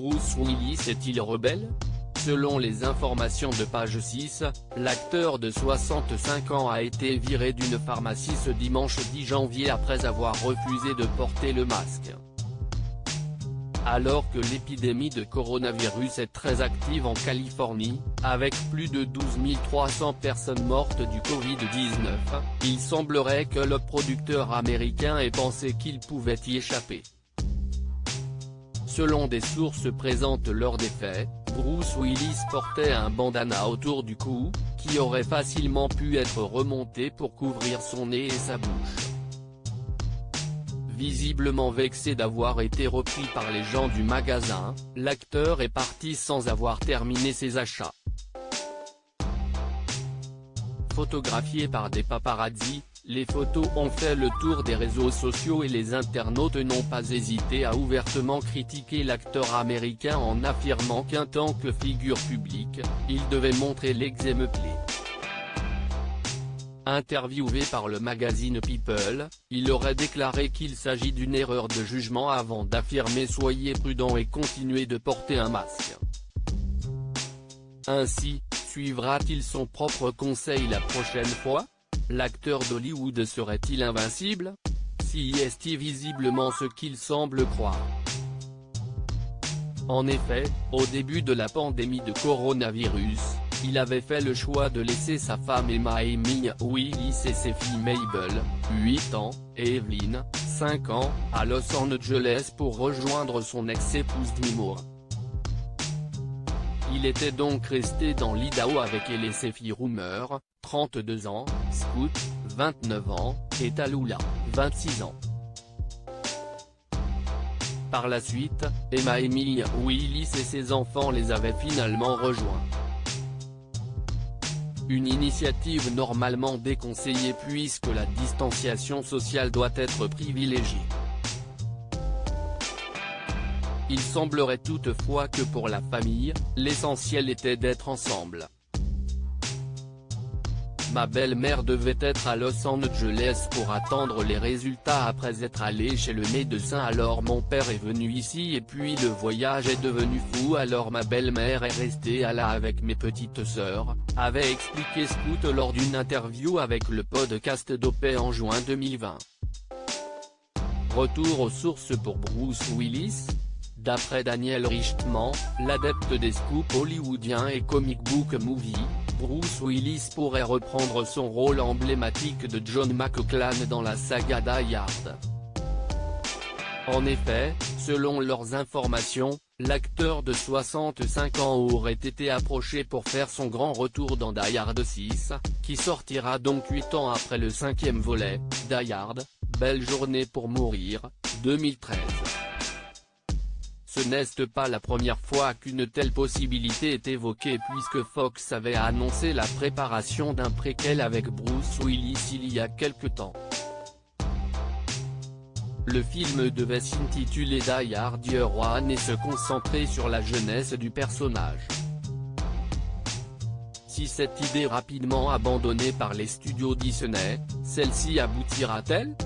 Bruce Willis est-il rebelle? Selon les informations de Page 6, l'acteur de 65 ans a été viré d'une pharmacie ce dimanche 10 janvier après avoir refusé de porter le masque. Alors que l'épidémie de coronavirus est très active en Californie, avec plus de 12 300 personnes mortes du Covid-19, il semblerait que le producteur américain ait pensé qu'il pouvait y échapper. Selon des sources présentes lors des faits, Bruce Willis portait un bandana autour du cou, qui aurait facilement pu être remonté pour couvrir son nez et sa bouche. Visiblement vexé d'avoir été repris par les gens du magasin, l'acteur est parti sans avoir terminé ses achats. Photographié par des paparazzi, les photos ont fait le tour des réseaux sociaux et les internautes n'ont pas hésité à ouvertement critiquer l'acteur américain en affirmant qu'en tant que figure publique, il devait montrer l'exemple. Interviewé par le magazine People, il aurait déclaré qu'il s'agit d'une erreur de jugement avant d'affirmer « Soyez prudent et continuez de porter un masque ». Ainsi, suivra-t-il son propre conseil la prochaine fois? L'acteur d'Hollywood serait-il invincible? Si est visiblement ce qu'il semble croire. En effet, au début de la pandémie de coronavirus, il avait fait le choix de laisser sa femme Emma Willis et ses filles Mabel, 8 ans, et Evelyn, 5 ans, à Los Angeles pour rejoindre son ex-épouse Demi Moore. Il était donc resté dans l'Idaho avec elle et ses filles Rumor, 32 ans, Scoot, 29 ans, et Tallulah, 26 ans. Par la suite, Emma Willis et ses enfants les avaient finalement rejoints. Une initiative normalement déconseillée puisque la distanciation sociale doit être privilégiée. Il semblerait toutefois que pour la famille, l'essentiel était d'être ensemble. Ma belle-mère devait être à Los Angeles pour attendre les résultats après être allée chez le médecin, alors mon père est venu ici et puis le voyage est devenu fou, alors ma belle-mère est restée là avec mes petites sœurs, avait expliqué Scoot lors d'une interview avec le podcast Dopey en juin 2020. Retour aux sources pour Bruce Willis. D'après Daniel Richtman, l'adepte des scoops hollywoodiens et comic book movie, Bruce Willis pourrait reprendre son rôle emblématique de John McClane dans la saga Die Hard. En effet, selon leurs informations, l'acteur de 65 ans aurait été approché pour faire son grand retour dans Die Hard 6, qui sortira donc 8 ans après le 5e volet, Die Hard, Belle journée pour mourir, 2013. Ce n'est pas la première fois qu'une telle possibilité est évoquée puisque Fox avait annoncé la préparation d'un préquel avec Bruce Willis il y a quelque temps. Le film devait s'intituler Die Hard Year One et se concentrer sur la jeunesse du personnage. Si cette idée rapidement abandonnée par les studios Disney, celle-ci aboutira-t-elle?